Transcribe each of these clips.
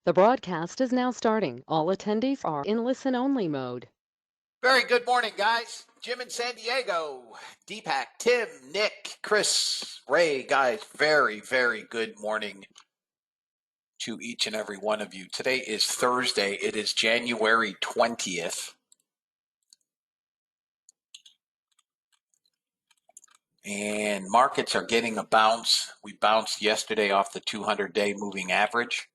The broadcast is now starting. All attendees are in listen-only mode. Very good morning, guys. Jim in San Diego, Deepak, Tim, Nick, Chris, Ray, guys, very, very good morning to each and every one of you. Today is Thursday. It is January 20th. And markets are getting a bounce. We bounced yesterday off the 200-day moving average.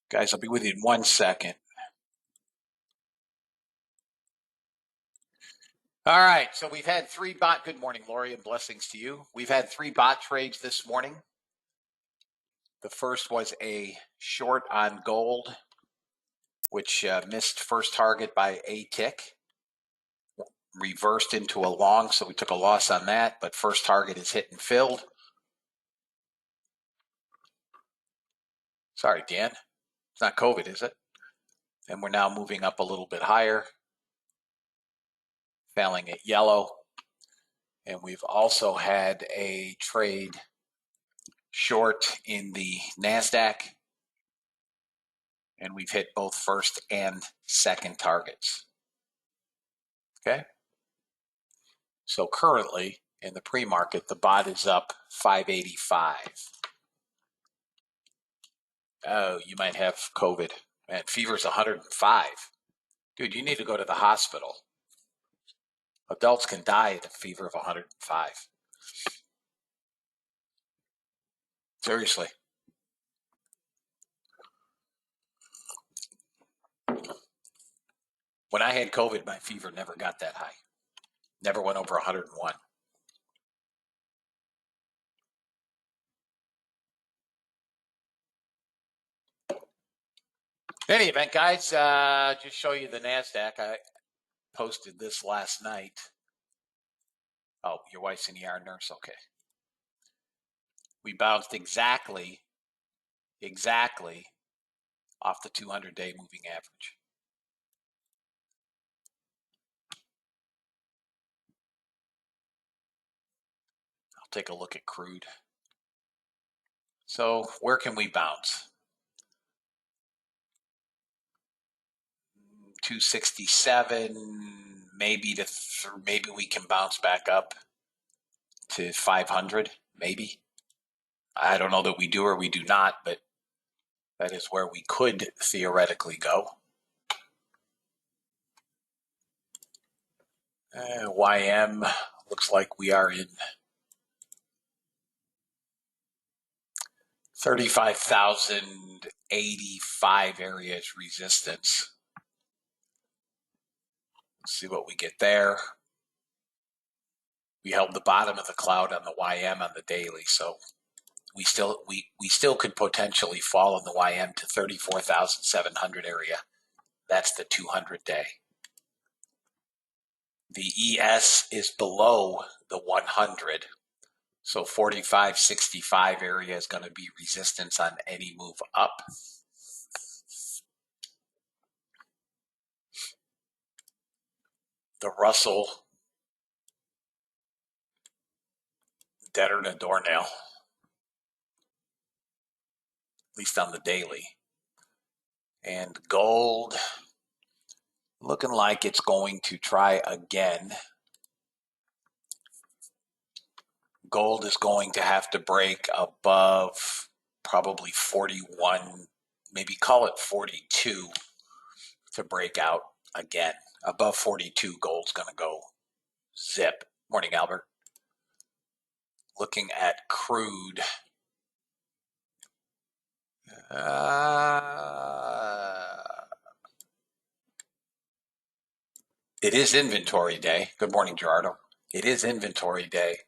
Guys, I'll be with you in 1 second. All right, so we've had three bot. Good morning, Lori, and blessings to you. We've had three bot trades this morning. The first was a short on gold, which missed first target by a tick, reversed into a long, so we took a loss on that, but first target is hit and filled. Sorry, Dan. It's not COVID, is it? And we're now moving up a little bit higher, failing at yellow. And we've also had a trade short in the NASDAQ, and we've hit both first and second targets. Okay? So currently, in the pre-market, the bot is up 585. Oh, you might have COVID. Man, fever's 105. Dude, you need to go to the hospital. Adults can die at a fever of 105. Seriously. When I had COVID, my fever never got that high. Never went over 101. In any event, guys, just show you the NASDAQ. I posted this last night. Oh, your wife's an ER nurse? Okay. We bounced exactly off the 200-day moving average. I'll take a look at crude. So where can we bounce? 267, maybe maybe we can bounce back up to 500, maybe. I don't know that we do or we do not, but that is where we could theoretically go. YM looks like we are in 35,085 areas resistance. Let's see what we get there. We held the bottom of the cloud on the YM on the daily, so we still could potentially fall in the YM to 34,700 area. That's the 200-day. The ES is below the 100. So 45.65 area is going to be resistance on any move up. The Russell, deader than a doornail, at least on the daily. And gold, looking like it's going to try again. Gold is going to have to break above probably 41, maybe call it 42 to break out again. Above 42, gold's going to go zip. Morning, Albert. Looking at crude. It is inventory day. Good morning, Gerardo. It is inventory day,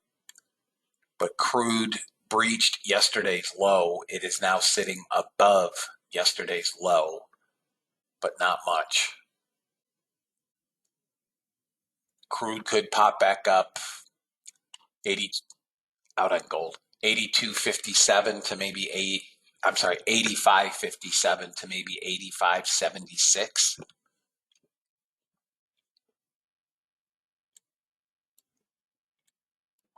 but crude breached yesterday's low. It is now sitting above yesterday's low, but not much. Crude could pop back up 80 out on gold, 82.57 to maybe 85.57 to maybe 85.76.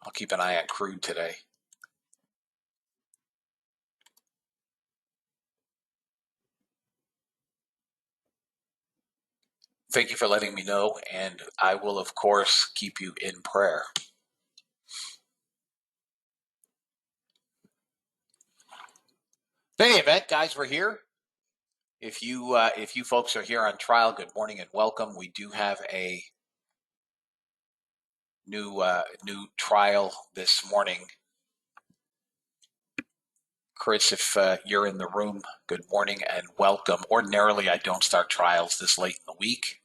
I'll keep an eye on crude today. Thank you for letting me know, and I will, of course, keep you in prayer. In any event, guys, we're here. If you folks are here on trial, good morning and welcome. We do have a new trial this morning. Chris, if you're in the room, good morning and welcome. Ordinarily, I don't start trials this late in the week,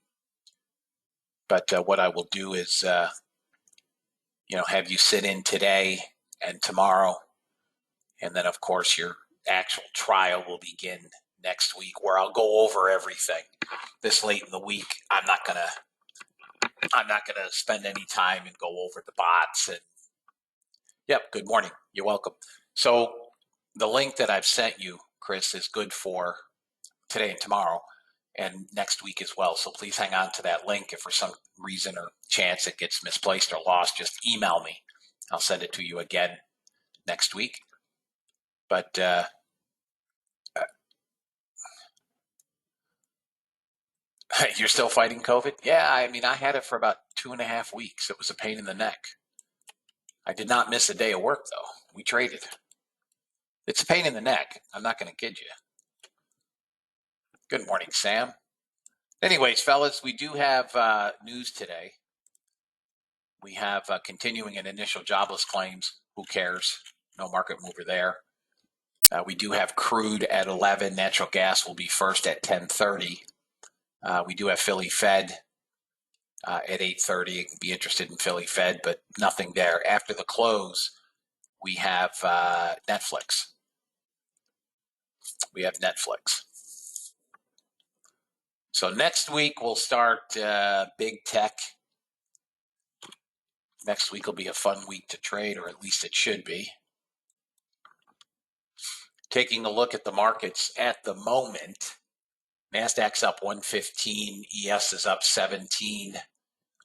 but what I will do is, have you sit in today and tomorrow, and then, of course, your actual trial will begin next week, where I'll go over everything. This late in the week, I'm not gonna spend any time and go over the bots. And yep, good morning. You're welcome. So the link that I've sent you, Chris, is good for today and tomorrow and next week as well. So please hang on to that link. If for some reason or chance it gets misplaced or lost, just email me. I'll send it to you again next week. But you're still fighting COVID? Yeah, I mean, I had it for about 2.5 weeks. It was a pain in the neck. I did not miss a day of work, though. We traded. It's a pain in the neck. I'm not going to kid you. Good morning, Sam. Anyways, fellas, we do have news today. We have continuing and initial jobless claims. Who cares? No market mover there. We do have crude at 11. Natural gas will be first at 10:30. We do have Philly Fed at 8:30. Be interested in Philly Fed, but nothing there. After the close, we have Netflix. We have Netflix. So next week we'll start big tech. Next week will be a fun week to trade, or at least it should be. Taking a look at the markets at the moment, NASDAQ's up 115, ES is up 17,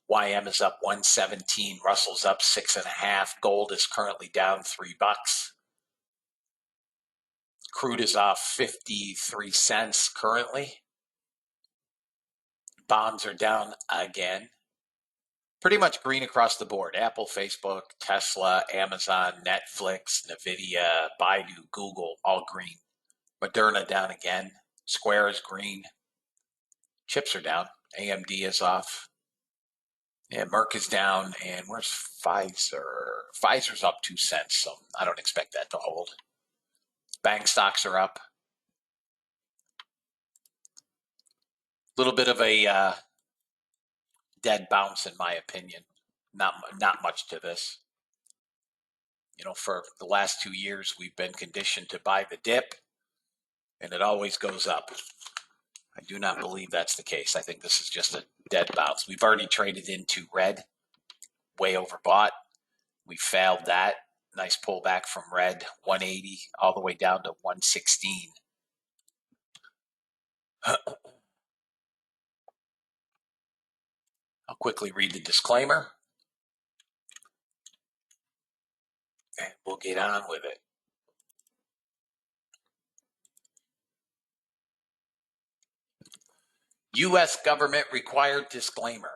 YM is up 117, Russell's up 6.5, gold is currently down $3. Crude is off 53 cents currently. Bonds are down again. Pretty much green across the board. Apple, Facebook, Tesla, Amazon, Netflix, Nvidia, Baidu, Google, all green. Moderna down again. Square is green. Chips are down. AMD is off. Yeah, Merck is down. And where's Pfizer? Pfizer's up 2 cents, so I don't expect that to hold. Bank stocks are up. A little bit of a dead bounce, in my opinion. Not much to this. For the last 2 years, we've been conditioned to buy the dip, and it always goes up. I do not believe that's the case. I think this is just a dead bounce. We've already traded into red, way overbought. We failed that. Nice pullback from red, 180 all the way down to 116. I'll quickly read the disclaimer, and we'll get on with it. U.S. government required disclaimer.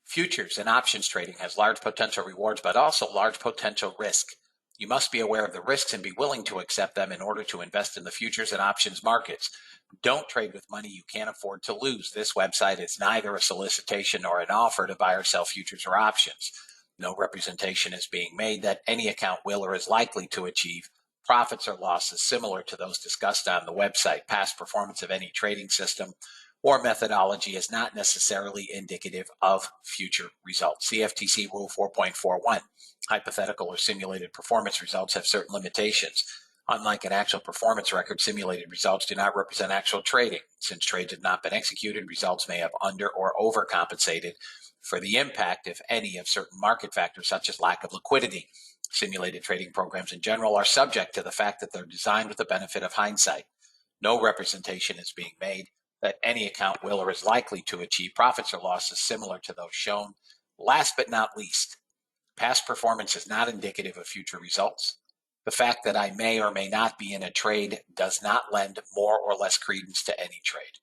Futures and options trading has large potential rewards, but also large potential risk. You must be aware of the risks and be willing to accept them in order to invest in the futures and options markets. Don't trade with money you can't afford to lose. This website is neither a solicitation nor an offer to buy or sell futures or options. No representation is being made that any account will or is likely to achieve profits or losses similar to those discussed on the website. Past performance of any trading system or methodology is not necessarily indicative of future results. CFTC Rule 4.41. Hypothetical or simulated performance results have certain limitations. Unlike an actual performance record, simulated results do not represent actual trading. Since trades have not been executed, results may have under or overcompensated for the impact, if any, of certain market factors such as lack of liquidity. Simulated trading programs in general are subject to the fact that they're designed with the benefit of hindsight. No representation is being made that any account will or is likely to achieve profits or losses similar to those shown. Last but not least, Past performance is not indicative of future results. The fact that I may or may not be in a trade does not lend more or less credence to any trade.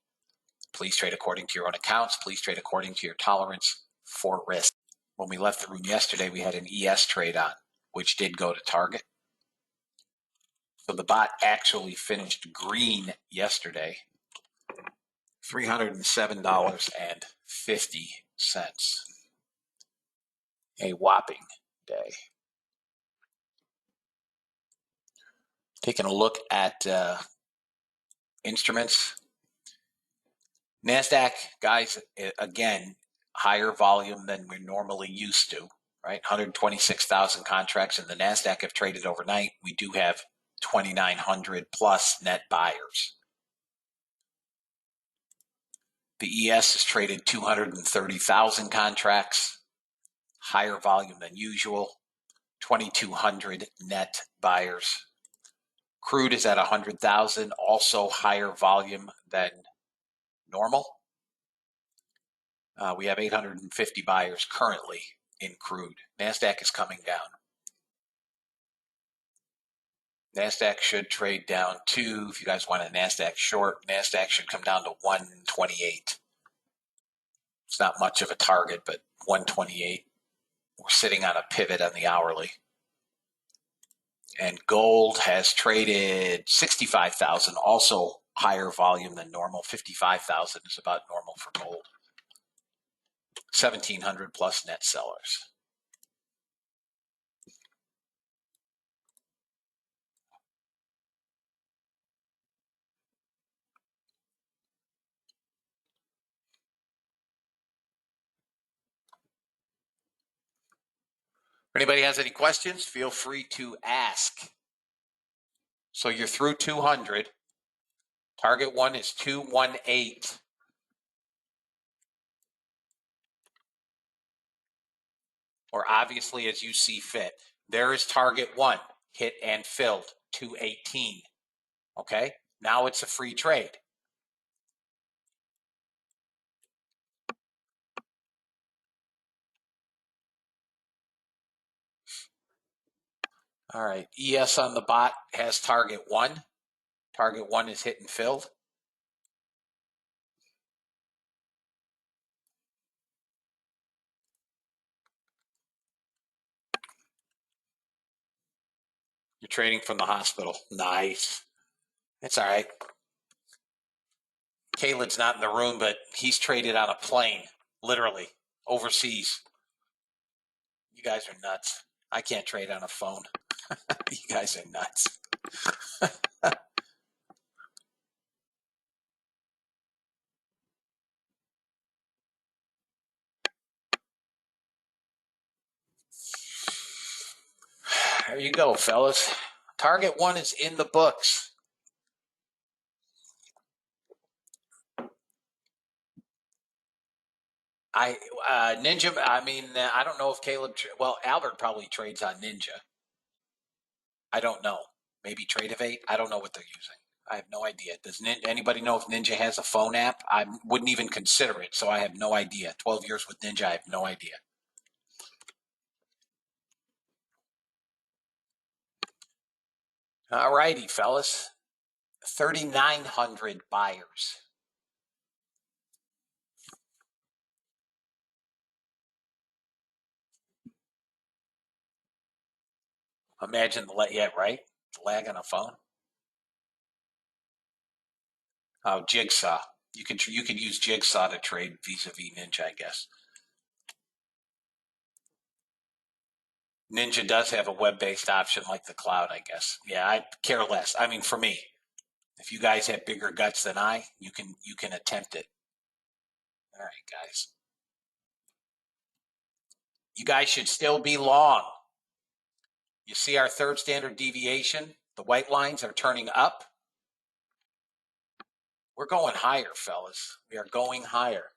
Please trade according to your own accounts. Please trade according to your tolerance for risk. When we left the room yesterday, we had an ES trade on, which did go to target. So the bot actually finished green yesterday, $307.50. A whopping day. Taking a look at instruments. NASDAQ, guys, again, higher volume than we're normally used to, right? 126,000 contracts in the NASDAQ have traded overnight. We do have 2,900 plus net buyers. The ES has traded 230,000 contracts, higher volume than usual, 2,200 net buyers. Crude is at 100,000, also higher volume than normal. We have 850 buyers currently in crude. NASDAQ is coming down. NASDAQ should trade down to, if you guys want a NASDAQ short, NASDAQ should come down to 128. It's not much of a target, but 128. We're sitting on a pivot on the hourly. And gold has traded 65,000, also higher volume than normal. 55,000 is about normal for gold. 1,700 plus net sellers. If anybody has any questions, feel free to ask. So you're through 200. Target one is 218. Or obviously as you see fit. There is target one, hit and filled, 218. Okay, now it's a free trade. All right, ES on the bot has target one. Target one is hit and filled. You're trading from the hospital. Nice. It's all right. Caleb's not in the room, but he's traded on a plane, literally, overseas. You guys are nuts. I can't trade on a phone. You guys are nuts. There you go, fellas. Target one is in the books. Ninja, I don't know if Caleb, Albert probably trades on Ninja. I don't know. Maybe Tradeovate. I don't know what they're using. I have no idea. Does anybody know if Ninja has a phone app? I wouldn't even consider it, so I have no idea. 12 years with Ninja, I have no idea. All righty, fellas. 3,900 buyers. Imagine right? The lag on a phone. Oh, Jigsaw. You can use Jigsaw to trade vis-a-vis Ninja, I guess. Ninja does have a web-based option like the cloud, I guess. Yeah, I care less. I mean, for me, if you guys have bigger guts than I, you can attempt it. All right, guys. You guys should still be long. You see our third standard deviation? The white lines are turning up. We're going higher, fellas. We are going higher.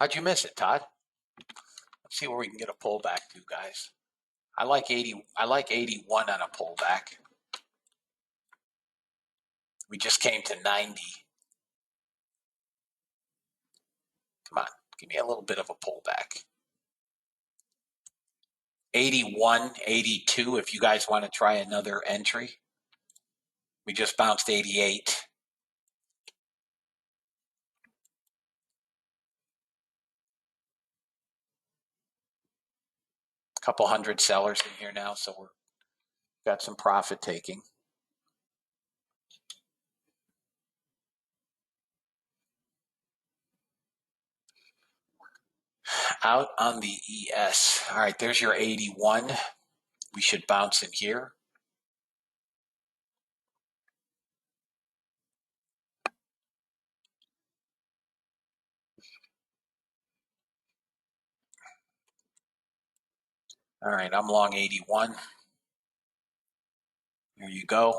How'd you miss it, Todd? Let's see where we can get a pullback to, guys. I like 80. I like 81 on a pullback. We just came to 90. Come on, give me a little bit of a pullback. 81, 82, if you guys want to try another entry. We just bounced 88. A couple hundred sellers in here now, so we're got some profit taking. Out on the ES. All right, there's your 81. We should bounce in here. All right, I'm long 81. There you go.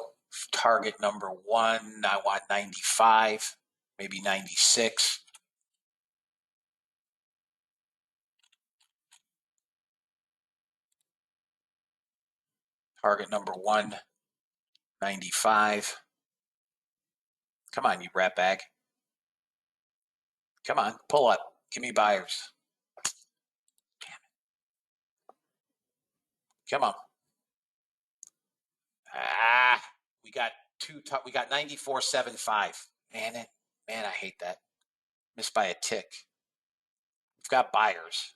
Target number 1, I want 95, maybe 96. Target number 1, 95. Come on, you rat bag. Come on, pull up. Give me buyers. Damn it. Come on. We got we got 94.75. Man, I hate that. Missed by a tick. We've got buyers.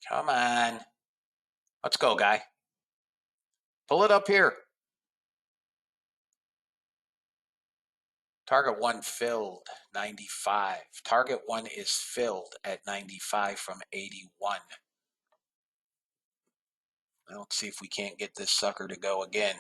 Come on. Let's go, guy. Pull it up here. Target 1 filled, 95. Target 1 is filled at 95 from 81. Well, let's see if we can't get this sucker to go again.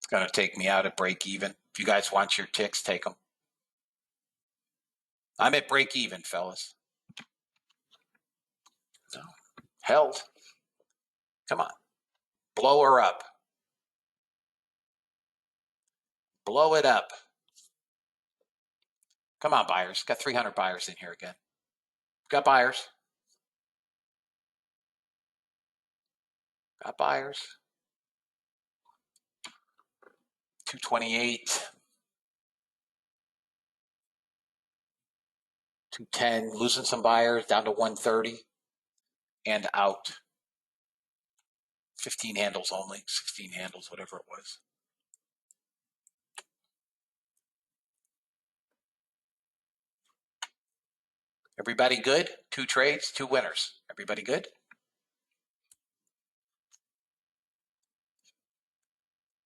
It's going to take me out at break even. If you guys want your ticks, take them. I'm at break even, fellas. So, held. Come on. Blow her up. Blow it up. Come on, buyers. Got 300 buyers in here again. Got buyers. Got buyers. 228. 210. Losing some buyers down to 130. And out. 15 handles only. 16 handles, whatever it was. Everybody good? 2 trades, 2 winners. Everybody good?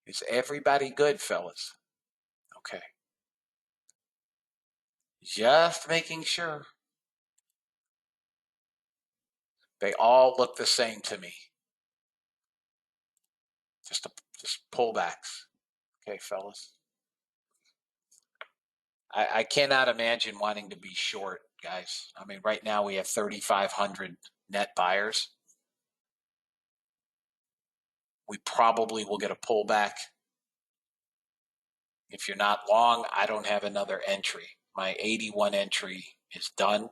Is everybody good, fellas? Okay. Just making sure. They all look the same to me. Just pullbacks. Okay, fellas. I cannot imagine wanting to be short, guys. I mean, right now we have 3,500 net buyers. We probably will get a pullback. If you're not long, I don't have another entry. My 81 entry is done.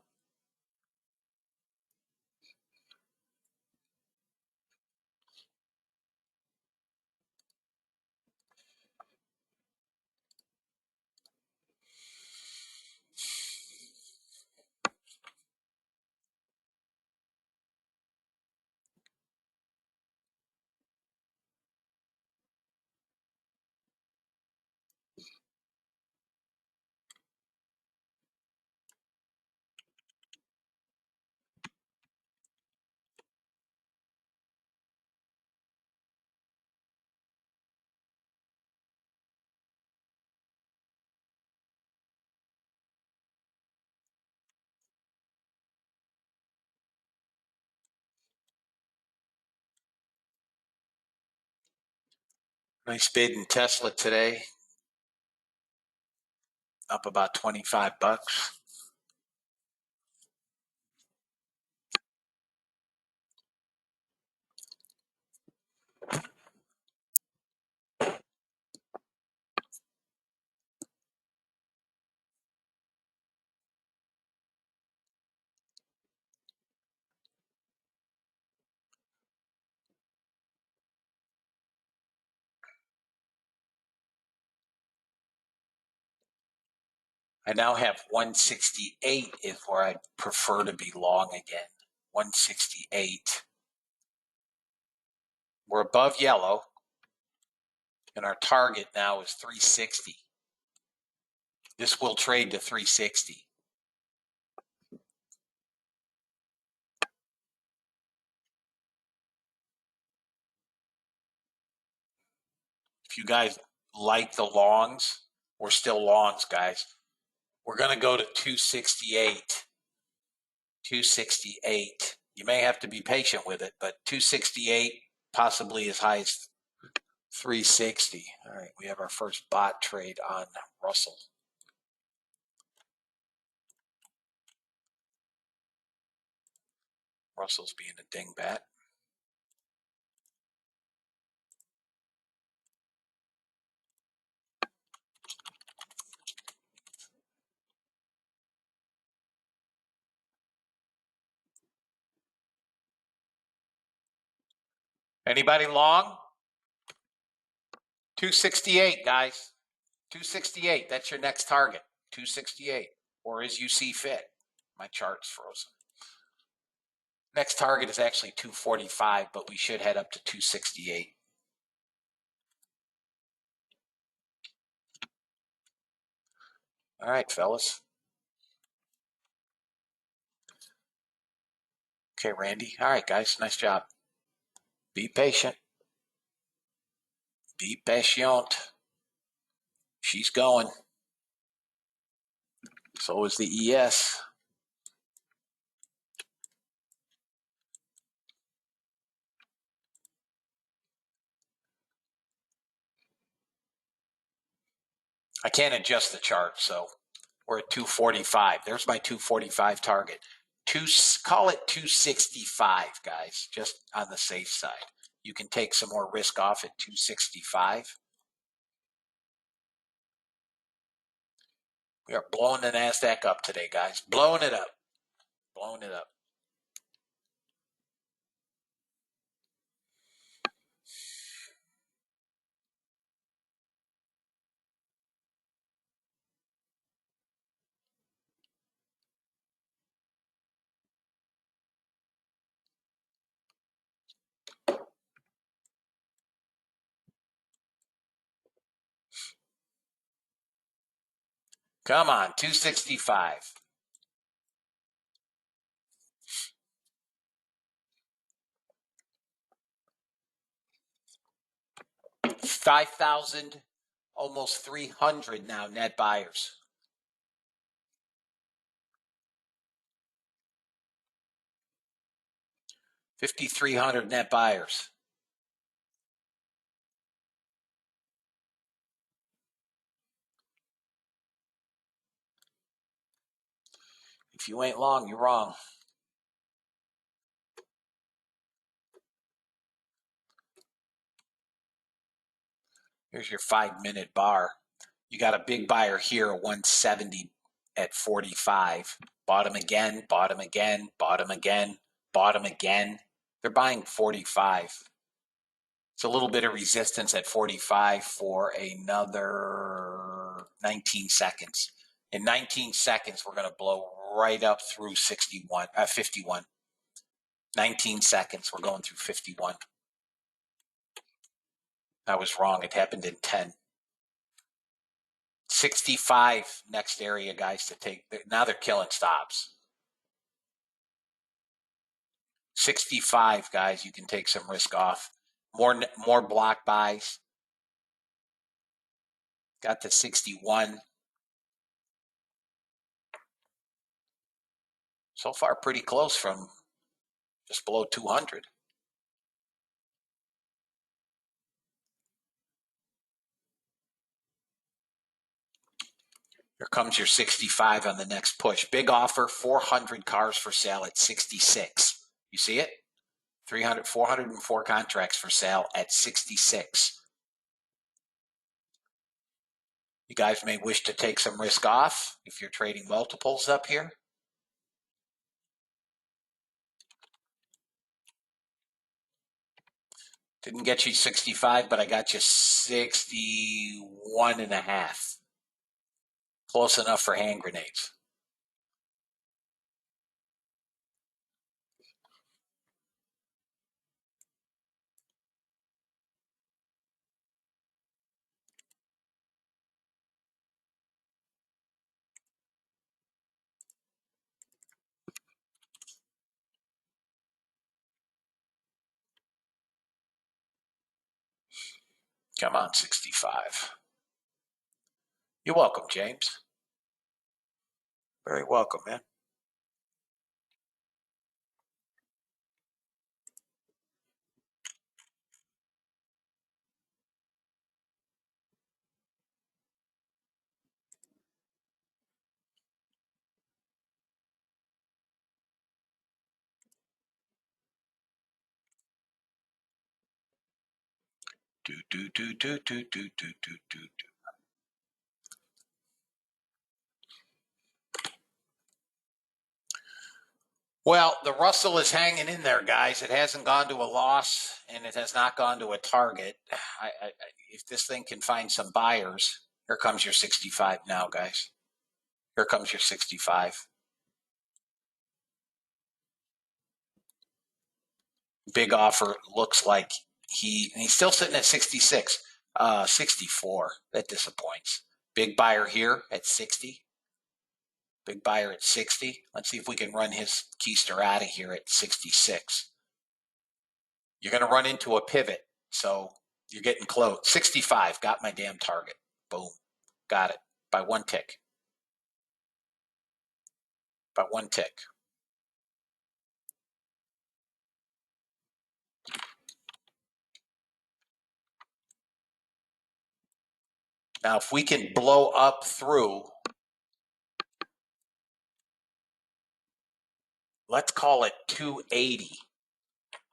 Nice bid in Tesla today. Up about 25 bucks. I now have 168 is where I'd prefer to be long again. 168. We're above yellow, and our target now is 360. This will trade to 360. If you guys like the longs, we're still longs, guys. We're going to go to 268. 268. You may have to be patient with it, but 268, possibly as high as 360. All right, we have our first bot trade on Russell. Russell's being a dingbat. Anybody long? 268, guys. 268. That's your next target. 268. Or as you see fit. My chart's frozen. Next target is actually 245, but we should head up to 268. All right, fellas. Okay, Randy. All right, guys. Nice job. Be patient. Be patient. She's going. So is the ES. I can't adjust the chart, so we're at 245. There's my 245 target. Call it 265, guys, just on the safe side. You can take some more risk off at 265. We are blowing the NASDAQ up today, guys. Blowing it up. Blowing it up. Come on, 265. $5,000, almost 300 now net buyers. 5,300 net buyers. If you ain't long, you're wrong. Here's your 5-minute bar. You got a big buyer here, 170 at 45. Bought him again, bought him again, bought him again, bought him again. They're buying 45. It's a little bit of resistance at 45 for another 19 seconds. In 19 seconds, we're going to blow right up through 51. 19 seconds, we're going through 51. I was wrong. It happened in 10. 65 next area, guys, to take. Now they're killing stops. 65, guys, you can take some risk off. More block buys. Got to 61. So far, pretty close from just below 200. Here comes your 65 on the next push. Big offer, 400 cars for sale at 66. You see it? 404 contracts for sale at 66. You guys may wish to take some risk off if you're trading multiples up here. Didn't get you 65, but I got you 61 and a half. Close enough for hand grenades. Come on, 65. You're welcome, James. Very welcome, man. Well, the Russell is hanging in there, guys. It hasn't gone to a loss, and it has not gone to a target. If this thing can find some buyers, here comes your 65 now, guys. Here comes your 65. Big offer. Looks like he's still sitting at 66. 64. That disappoints. Big buyer here at 60. Big buyer at 60. Let's see if we can run his keister out of here at 66. You're going to run into a pivot, so you're getting close. 65. Got my damn target. Boom. Got it. By one tick. By one tick. Now, if we can blow up through, let's call it 280.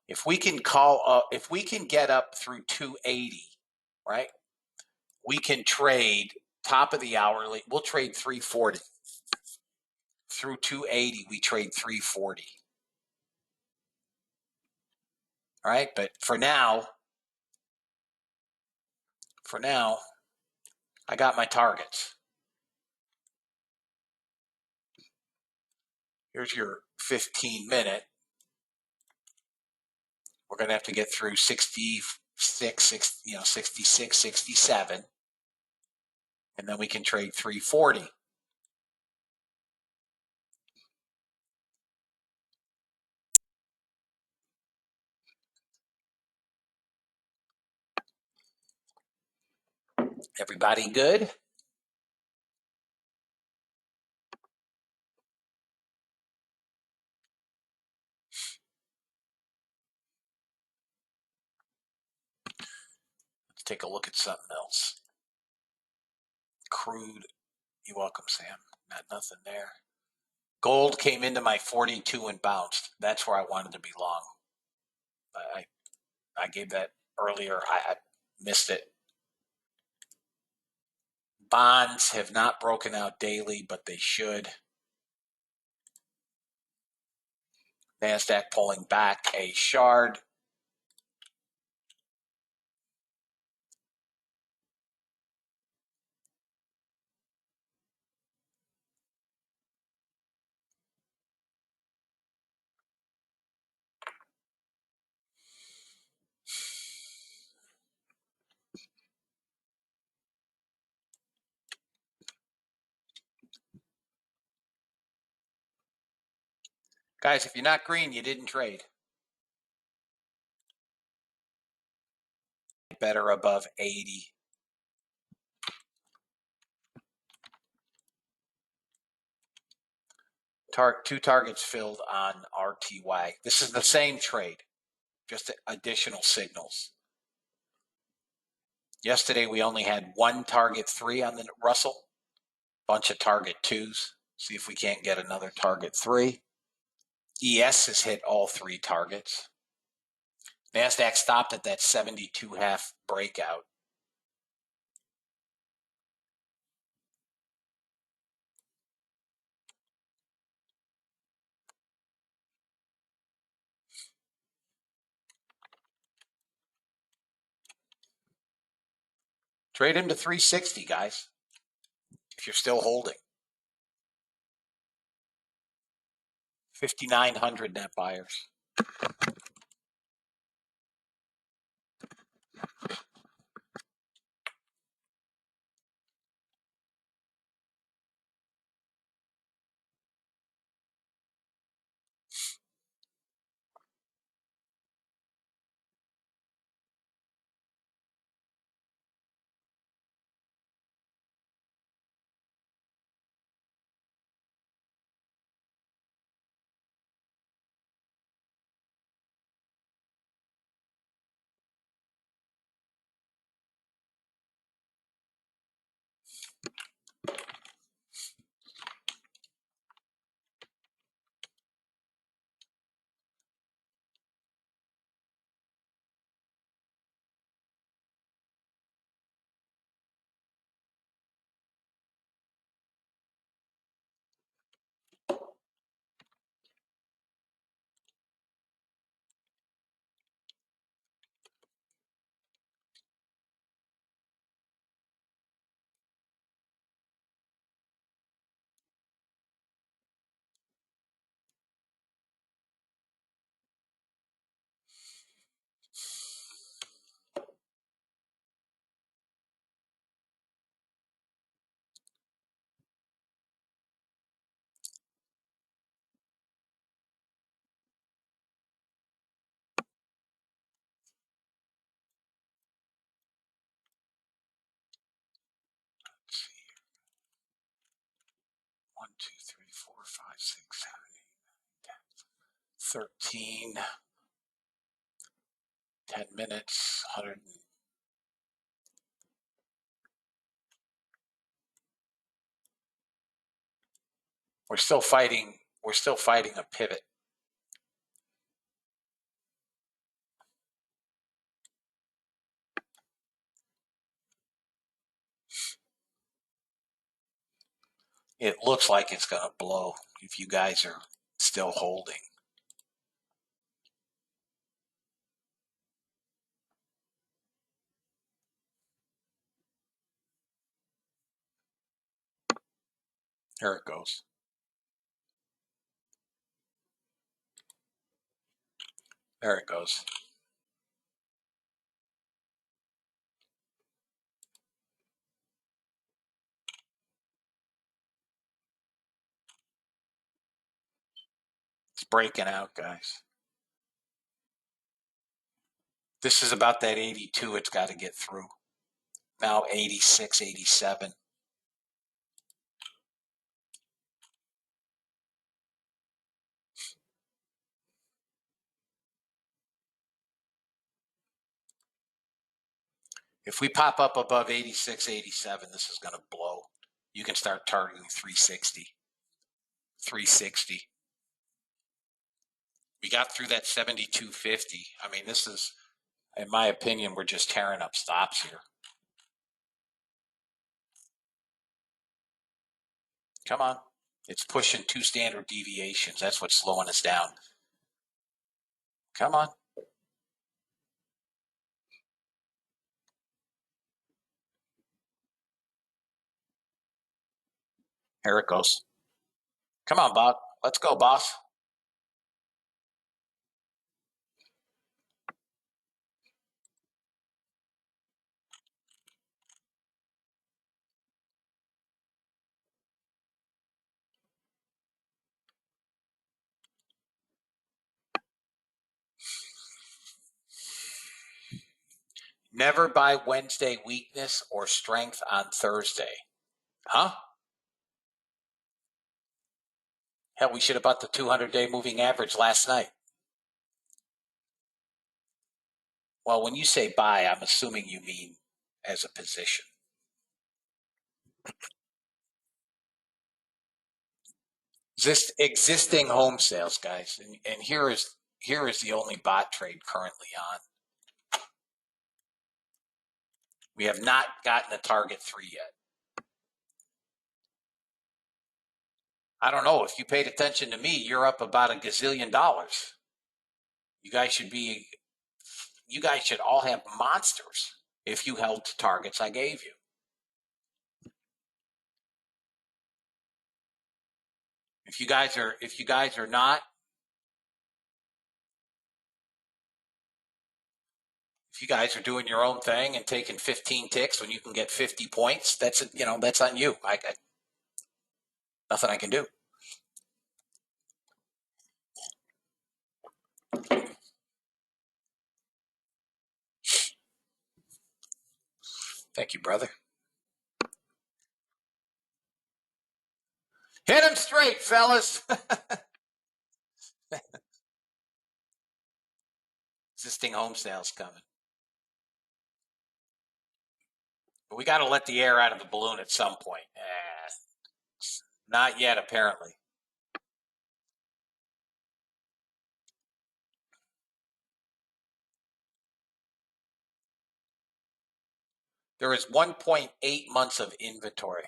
If we can get up through 280, right? We can trade top of the hourly. We'll trade 340. Through 280, we trade 340. All right, but for now, I got my targets. Here's your 15-minute. We're going to have to get through 66, 67, and then we can trade 340. Everybody good? Let's take a look at something else. Crude. You're welcome, Sam. Nothing there. Gold came into my 42 and bounced. That's where I wanted to be long. I gave that earlier. I missed it. Bonds have not broken out daily, but they should. NASDAQ pulling back a shard. Guys, if you're not green, you didn't trade. Better above 80. Two targets filled on RTY. This is the same trade, just additional signals. Yesterday, we only had one target 3 on the Russell. Bunch of target 2s. See if we can't get another target 3. ES has hit all 3 targets. NASDAQ stopped at that 72.5 breakout. Trade him to 360, guys, if you're still holding. 5,900 net buyers. Let's see here. 1, 2, 3, 4, 5, 6, 7, 8, 9, 10. 13. 10 minutes. 100. We're still fighting a pivot. It looks like it's going to blow if you guys are still holding. There it goes. There it goes. It's breaking out, guys. This is about that 82 it's got to get through. Now 86, 87. If we pop up above 86, 87, this is going to blow. You can start targeting 360. 360. We got through that 72.50. I mean, this is, in my opinion, we're just tearing up stops here. Come on. It's pushing 2 standard deviations. That's what's slowing us down. Come on. Here it goes. Come on, Bob. Let's go, boss. Never buy Wednesday weakness or strength on Thursday. Huh? Hell, we should have bought the 200-day moving average last night. Well, when you say buy, I'm assuming you mean as a position. Just existing home sales, guys. And here is the only bot trade currently on. We have not gotten a target 3 yet. I don't know. If you paid attention to me, you're up about $1 gazillion. You guys should all have monsters if you held to targets I gave you. If you guys are not, if you guys are doing your own thing and taking 15 ticks when you can get 50 points, that's on you. I got nothing I can do. Thank you, brother. Hit him straight, fellas. Existing home sales coming. But we got to let the air out of the balloon at some point. Not yet, apparently. There is 1.8 months of inventory.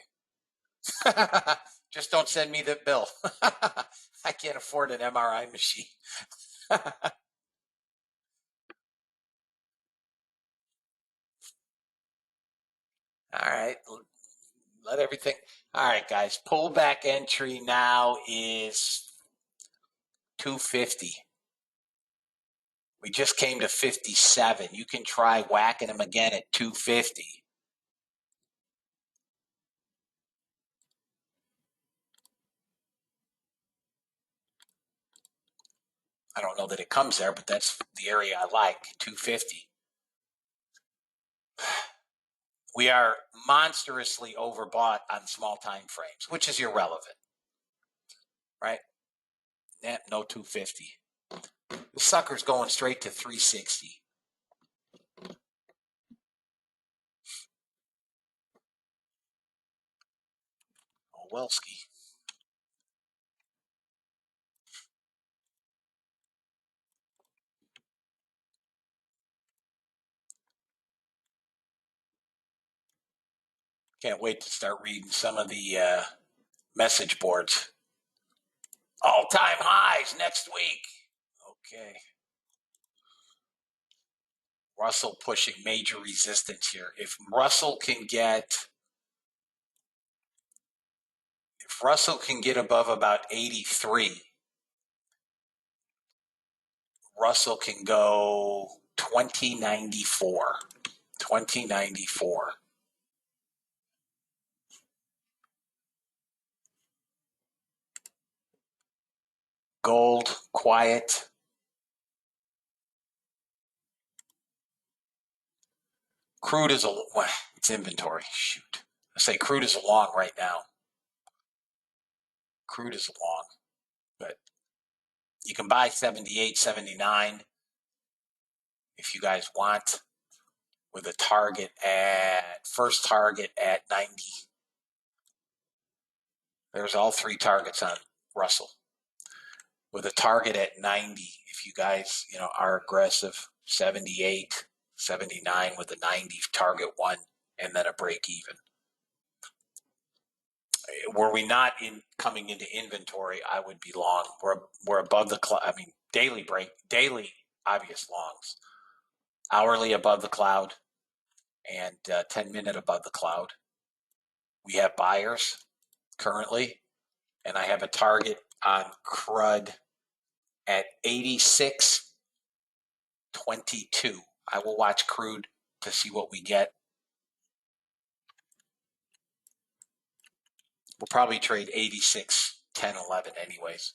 Just don't send me the bill. I can't afford an MRI machine. All right. Let everything. All right, guys. Pullback entry now is 250. We just came to 57. You can try whacking them again at 250. I don't know that it comes there, but that's the area I like, 250. We are monstrously overbought on small time frames, which is irrelevant, right? No 250. The sucker's going straight to 360. Oh, Welski. Can't wait to start reading some of the message boards. All-time highs next week. Okay. Russell pushing major resistance here. If Russell can get above about 83, Russell can go 2094. 2094. Gold, quiet. Crude is it's inventory. Shoot. I say crude is long right now. Crude is long. But you can buy 78, 79 if you guys want, with a first target at 90. There's all three targets on Russell. With a target at 90, if you guys, are aggressive, 78, 79 with a 90 target one, and then a break even. Were we not coming into inventory, I would be long. We're above the cloud. I mean, daily obvious longs, hourly above the cloud, and 10-minute above the cloud. We have buyers currently, and I have a target on CRUD at 86.22. I will watch crude to see what we get. We'll probably trade 86, 10, 11 anyways.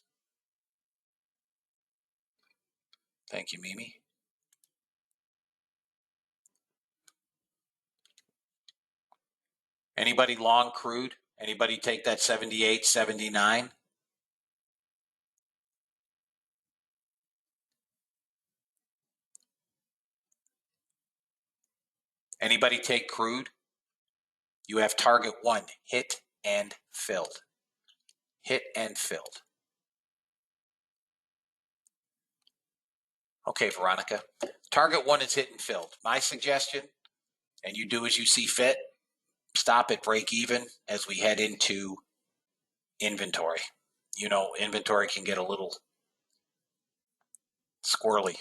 Thank you, Mimi. Anybody long crude? Anybody take that 78, 79? Anybody take crude? You have target one, hit and filled. Hit and filled. Okay, Veronica. Target one is hit and filled. My suggestion, and you do as you see fit, stop at break even as we head into inventory. You know, inventory can get a little squirrely.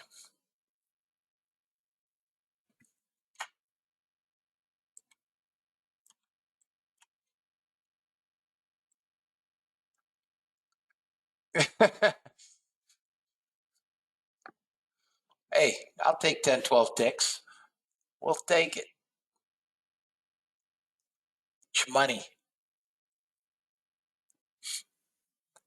Hey, I'll take 10, 12 ticks. We'll take it. It's money.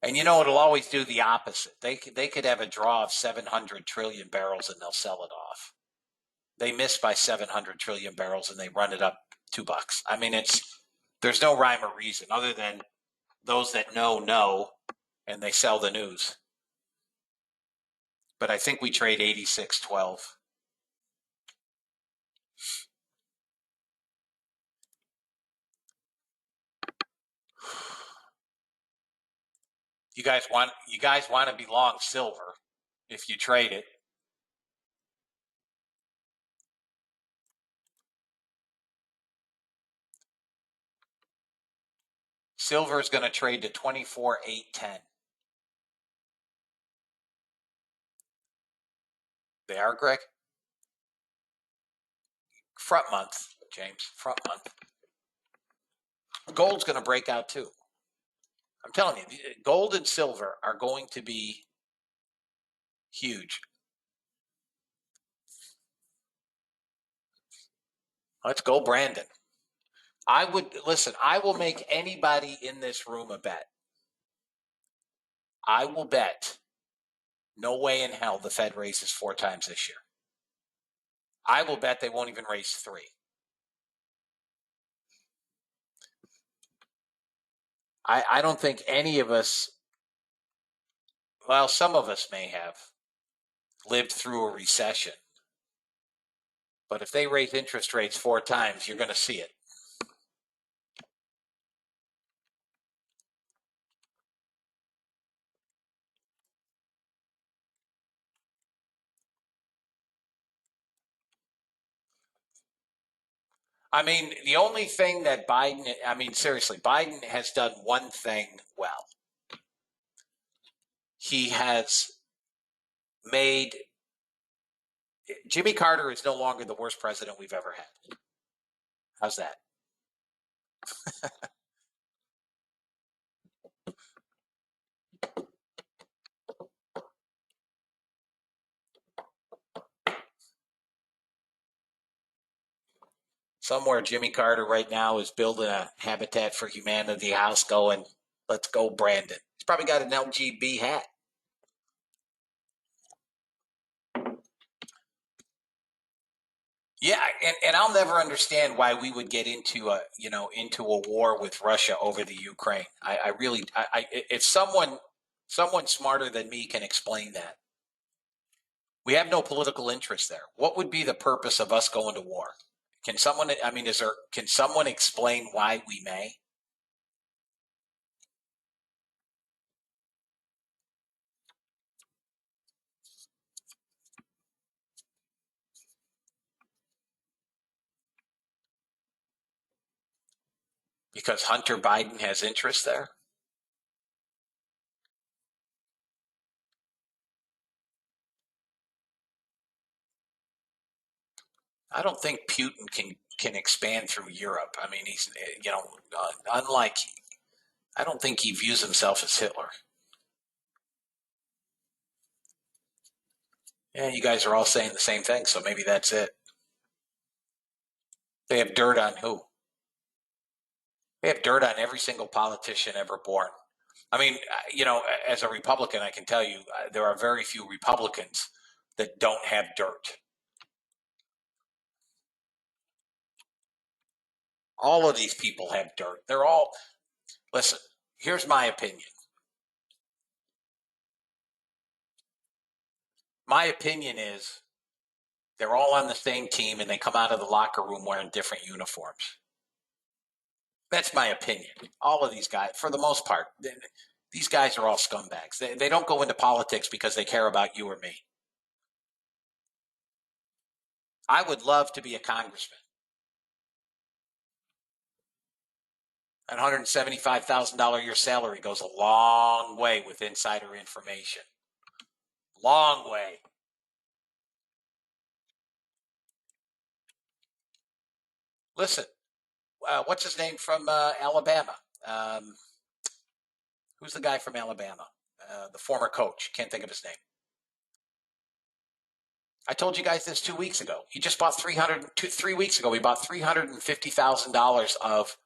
And you know, it'll always do the opposite. They could have a draw of 700 trillion barrels and they'll sell it off. They miss by 700 trillion barrels and they run it up $2. I mean, there's no rhyme or reason other than those that know, and they sell the news. But I think we trade 86.12. You guys want to be long silver if you trade it. Silver is going to trade to 24,810. They are, Greg? Front month, James. Front month. Gold's going to break out too. I'm telling you, gold and silver are going to be huge. Let's go, Brandon. I will make anybody in this room a bet. I will bet no way in hell the Fed raises 4 times this year. I will bet they won't even raise 3. I don't think any of us, well, some of us may have lived through a recession. But if they raise interest rates 4 times, you're going to see it. I mean, the only thing that Biden has done one thing well. He has made Jimmy Carter is no longer the worst president we've ever had. How's that? Somewhere Jimmy Carter right now is building a Habitat for Humanity house going, let's go, Brandon. He's probably got an LGB hat. Yeah, and I'll never understand why we would get into a war with Russia over the Ukraine. I really if someone smarter than me can explain that. We have no political interest there. What would be the purpose of us going to war? Can someone explain why we may? Because Hunter Biden has interest there? I don't think Putin can expand through Europe. I mean, he's unlike. I don't think he views himself as Hitler. Yeah, you guys are all saying the same thing, so maybe that's it. They have dirt on who? They have dirt on every single politician ever born. I mean, as a Republican, I can tell you there are very few Republicans that don't have dirt. All of these people have dirt. Listen, here's my opinion. My opinion is they're all on the same team and they come out of the locker room wearing different uniforms. That's my opinion. All of these guys, for the most part, these guys are all scumbags. They don't go into politics because they care about you or me. I would love to be a congressman. That $175,000 a year salary goes a long way with insider information. Long way. Listen, what's his name from Alabama? Who's the guy from Alabama? The former coach. Can't think of his name. I told you guys this 2 weeks ago. He just bought 3 weeks ago. He bought $350,000 of,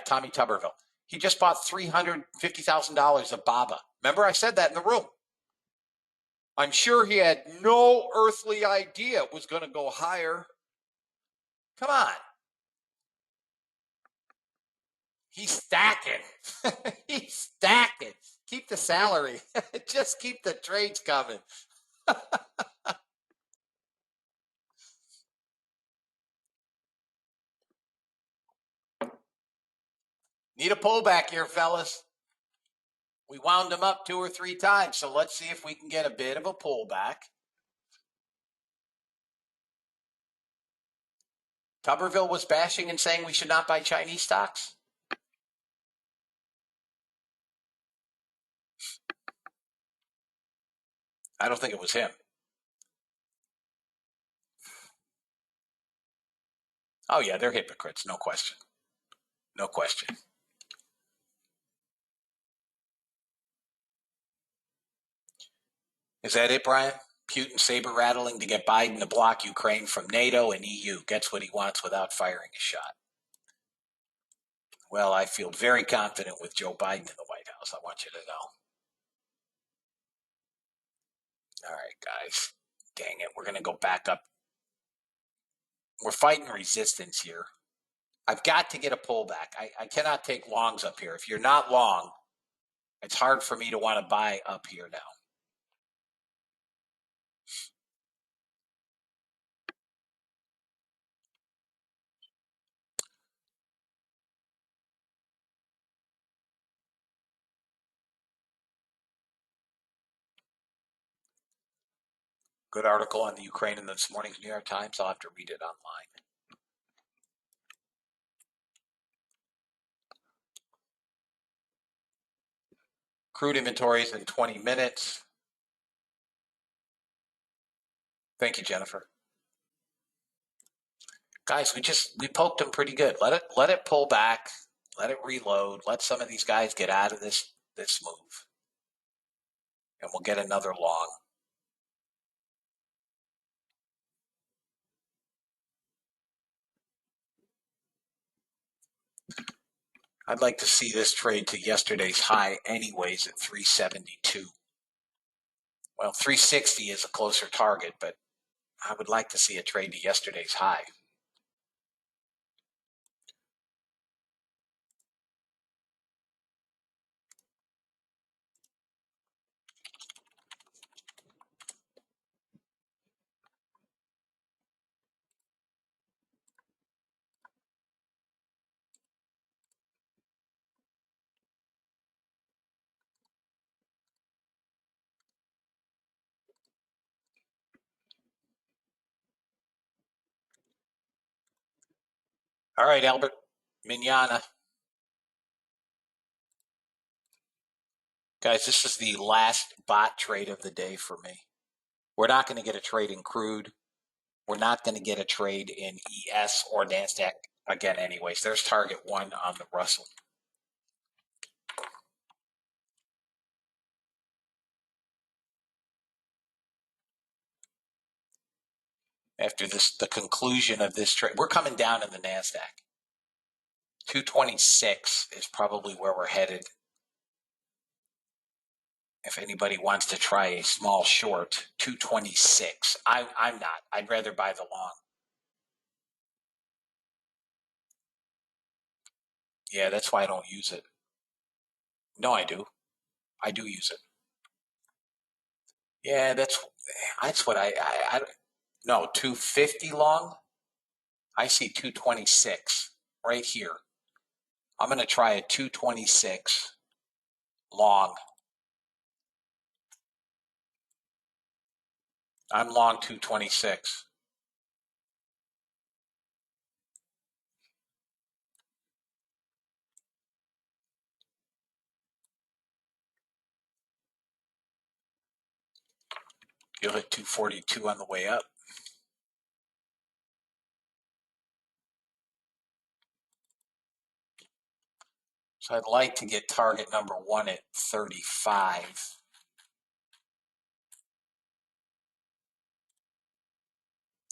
Tommy Tuberville. He just bought $350,000 of Baba. Remember, I said that in the room. I'm sure he had no earthly idea it was going to go higher. Come on. He's stacking. He's stacking. Keep the salary. Just keep the trades coming. Need a pullback here, fellas. We wound him up 2 or 3 times, so let's see if we can get a bit of a pullback. Tuberville was bashing and saying we should not buy Chinese stocks. I don't think it was him. Oh, yeah, they're hypocrites, no question. No question. Is that it, Brian? Putin saber-rattling to get Biden to block Ukraine from NATO and EU. Gets what he wants without firing a shot. Well, I feel very confident with Joe Biden in the White House. I want you to know. All right, guys. Dang it. We're going to go back up. We're fighting resistance here. I've got to get a pullback. I cannot take longs up here. If you're not long, it's hard for me to want to buy up here now. Good article on the Ukraine in this morning's New York Times. I'll have to read it online. Crude inventories in 20 minutes. Thank you, Jennifer. Guys, we poked them pretty good. Let it pull back. Let it reload. Let some of these guys get out of this move. And we'll get another long. I'd like to see this trade to yesterday's high anyways at 372. Well, 360 is a closer target, but I would like to see a trade to yesterday's high. All right, Albert, Mignana. Guys, this is the last bot trade of the day for me. We're not going to get a trade in crude. We're not going to get a trade in ES or NASDAQ again anyways. There's target 1 on the Russell. After the conclusion of this trade, we're coming down in the NASDAQ. 226 is probably where we're headed. If anybody wants to try a small short, 226. I'm not. I'd rather buy the long. Yeah, that's why I don't use it. No, I do. I do use it. Yeah, that's what I no, 250 long. I see 226 right here. I'm going to try a 226 long. I'm long 226. You'll hit 242 on the way up. So I'd like to get target number 1 at 35.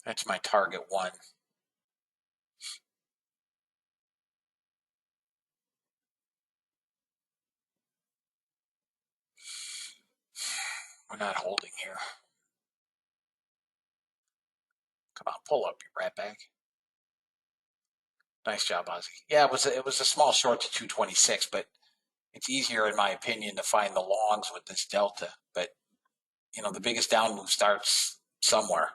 That's my target 1. We're not holding here. Come on, pull up, you rat bag. Nice job, Ozzy. Yeah, it was a small short to 226, but it's easier, in my opinion, to find the longs with this delta. But, you know, the biggest down move starts somewhere.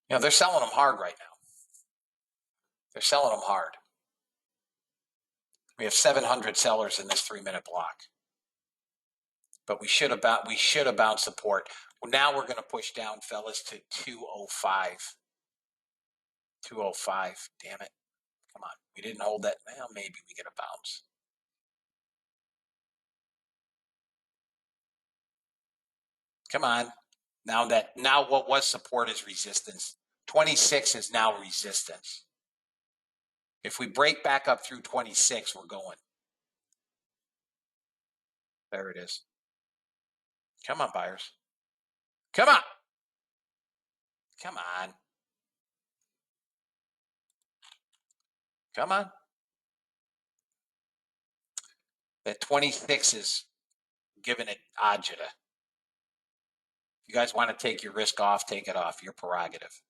You know, they're selling them hard right now. They're selling them hard. We have 700 sellers in this 3-minute block. But we should have bounced support. Well, now we're going to push down, fellas, to 205. 205. Damn it. Come on. We didn't hold that. Well, maybe we get a bounce. Come on. Now what was support is resistance. 26 is now resistance. If we break back up through 26, we're going. There it is. Come on, buyers. Come on. Come on. Come on. That 26 is giving it agita. If you guys want to take your risk off, take it off. Your prerogative.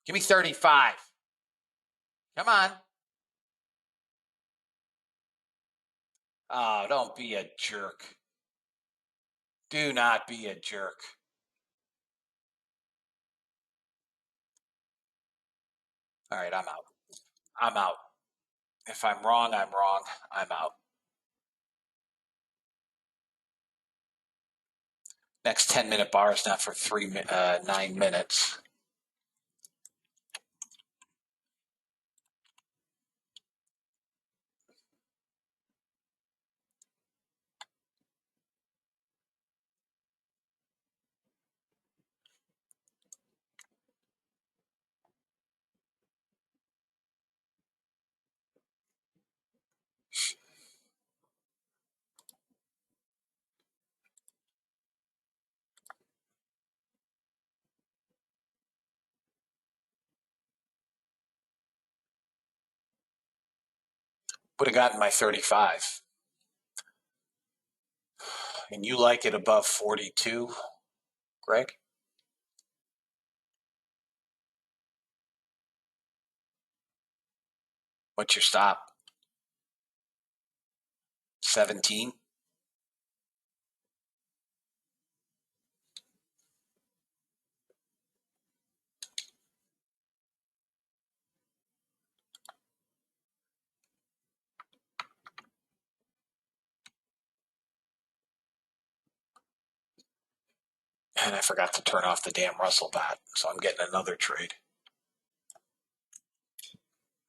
Give me 35. Come on. Oh, don't be a jerk. Do not be a jerk. All right, I'm out. I'm out. If I'm wrong, I'm wrong. I'm out. Next 10-minute bar is not for 9 minutes. Would have gotten my 35. And you like it above 42, Greg? What's your stop? 17? And I forgot to turn off the damn Russell bot, so I'm getting another trade.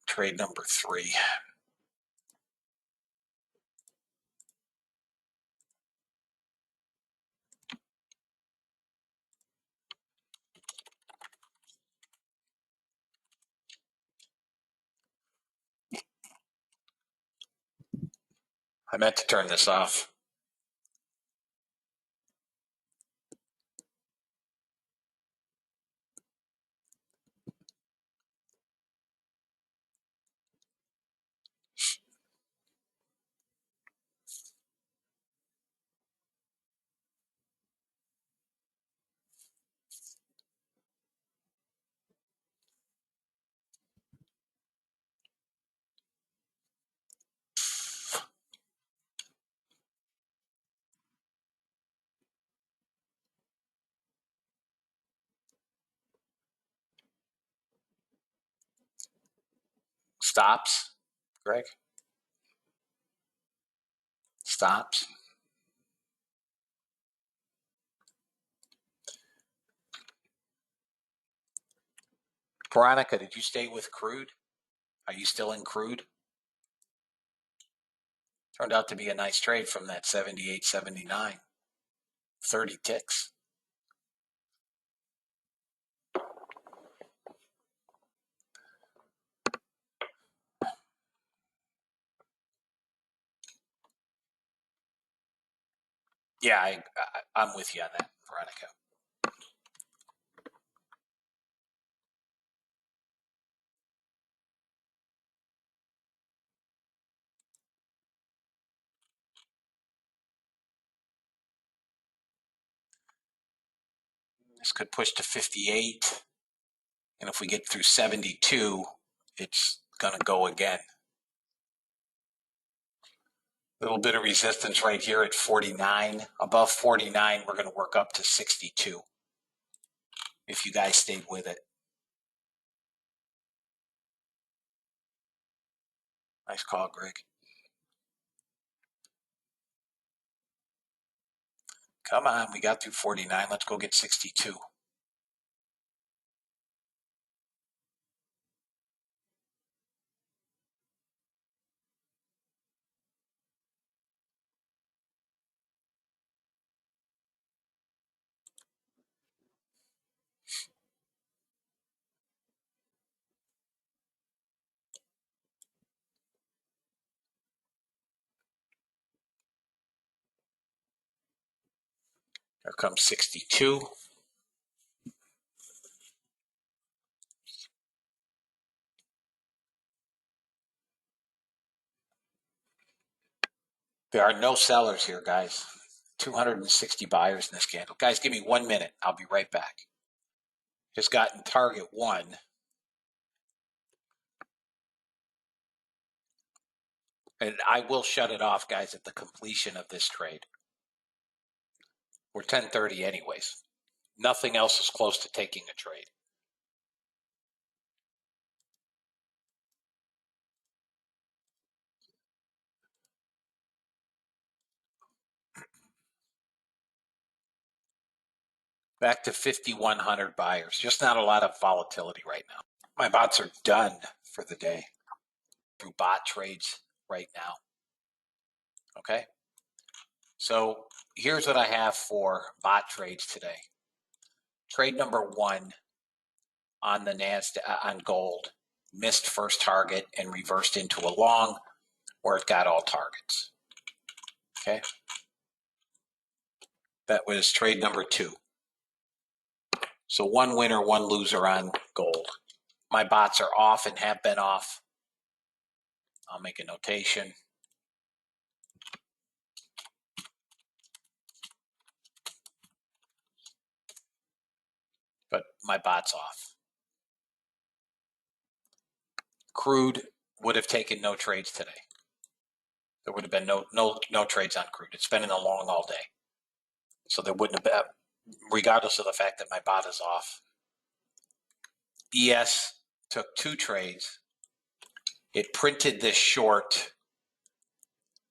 Trade number 3. I meant to turn this off. Stops, Greg? Stops. Veronica, did you stay with crude? Are you still in crude? Turned out to be a nice trade from that 78.79. 30 ticks. Yeah, I'm with you on that, Veronica. This could push to 58. And if we get through 72, it's going to go again. Little bit of resistance right here at 49. Above 49, we're going to work up to 62. If you guys stayed with it. Nice call, Greg. Come on, we got through 49. Let's go get 62. Here comes 62. There are no sellers here, guys. 260 buyers in this candle. Guys, give me 1 minute. I'll be right back. Just gotten target 1. And I will shut it off, guys, at the completion of this trade. We're 10:30 anyways. Nothing else is close to taking a trade. Back to 5,100 buyers. Just not a lot of volatility right now. My bots are done for the day. Through bot trades right now. Okay. So here's what I have for bot trades today. Trade number 1 on the NASDAQ on gold missed first target and reversed into a long where it got all targets. Okay. That was trade number 2. So 1 winner, 1 loser on gold. My bots are off and have been off. I'll make a notation. But my bot's off. Crude would have taken no trades today. There would have been no trades on crude. It's been in the long all day. So there wouldn't have been, regardless of the fact that my bot is off. ES took 2 trades. It printed this short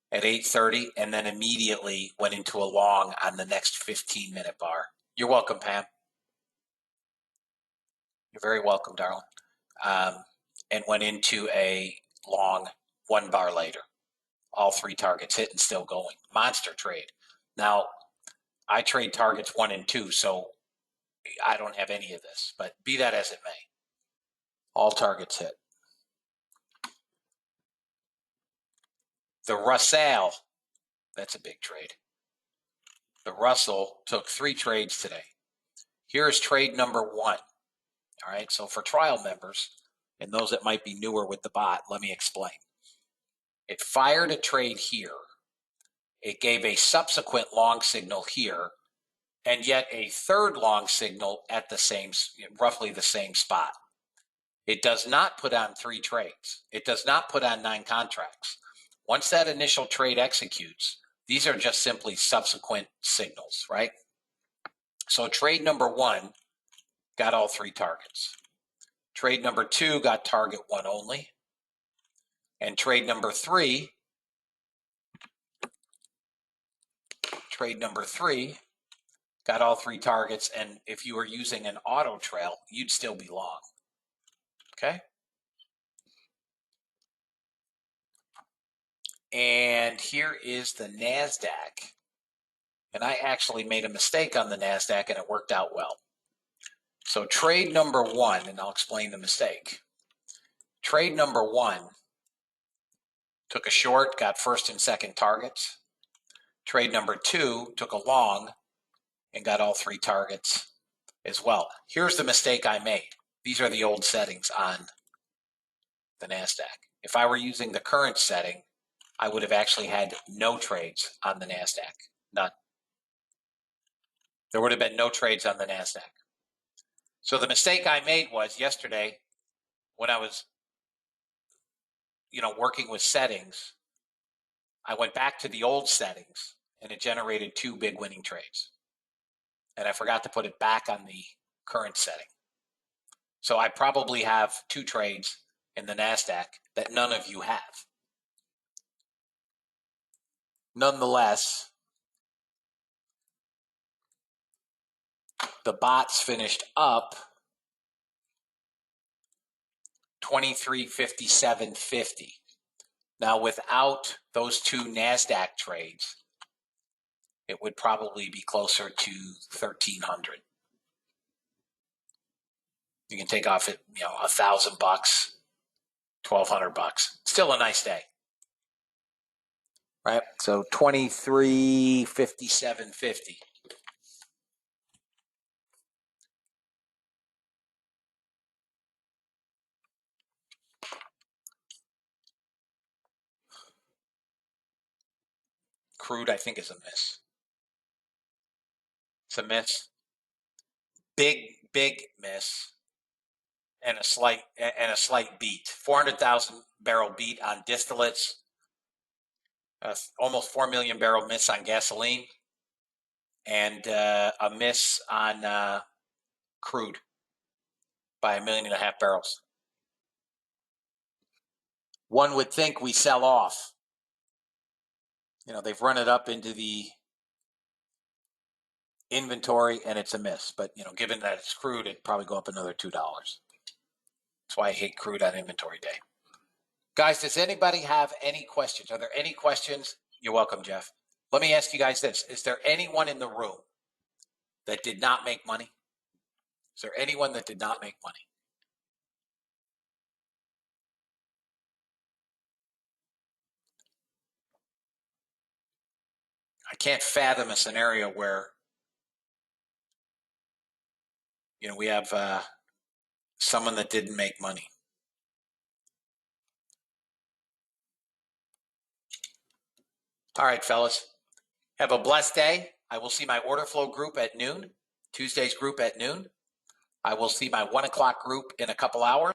at 8:30 and then immediately went into a long on the next 15-minute bar. You're welcome, Pam. You're very welcome, darling. And went into a long 1 bar later. All 3 targets hit and still going. Monster trade. Now, I trade targets 1 and 2, so I don't have any of this, but be that as it may. All targets hit. The Russell, that's a big trade. The Russell took 3 trades today. Here's trade number 1. All right, so for trial members and those that might be newer with the bot, let me explain. It fired a trade here. It gave a subsequent long signal here, and yet a third long signal at the same, roughly the same spot. It does not put on 3 trades. It does not put on 9 contracts. Once that initial trade executes, these are just simply subsequent signals, right? So trade number 1 got all 3 targets. Trade number 2 got target 1 only. And trade number 3 got all 3 targets. And if you were using an auto trail, you'd still be long. Okay. And here is the NASDAQ. And I actually made a mistake on the NASDAQ and it worked out well. So trade number one, and I'll explain the mistake. Trade number one took a short, got first and second targets. Trade number two took a long and got all three targets as well. Here's the mistake I made. These are the old settings on the NASDAQ. If I were using the current setting, I would have actually had no trades on the NASDAQ. None. There would have been no trades on the NASDAQ. So the mistake I made was yesterday when I was, working with settings, I went back to the old settings and it generated two big winning trades. And I forgot to put it back on the current setting. So I probably have two trades in the NASDAQ that none of you have. Nonetheless, the bots finished up 2357.50. Now, without those two NASDAQ trades, it would probably be closer to 1,300. You can take off it, $1,000, $1,200. Still a nice day, right? So 2357.50. Crude, I think, is a miss. It's a miss. Big miss. And a slight beat. 400,000 barrel beat on distillates. Almost 4 million barrel miss on gasoline. And a miss on crude by 1.5 million barrels. One would think we sell off. They've run it up into the inventory and it's a miss. But, given that it's crude, it'd probably go up another $2. That's why I hate crude on inventory day. Guys, does anybody have any questions? Are there any questions? You're welcome, Jeff. Let me ask you guys this. Is there anyone in the room that did not make money? Is there anyone that did not make money? I can't fathom a scenario where, we have someone that didn't make money. All right, fellas. Have a blessed day. I will see my order flow group at noon. Tuesday's group at noon. I will see my 1 o'clock group in a couple hours.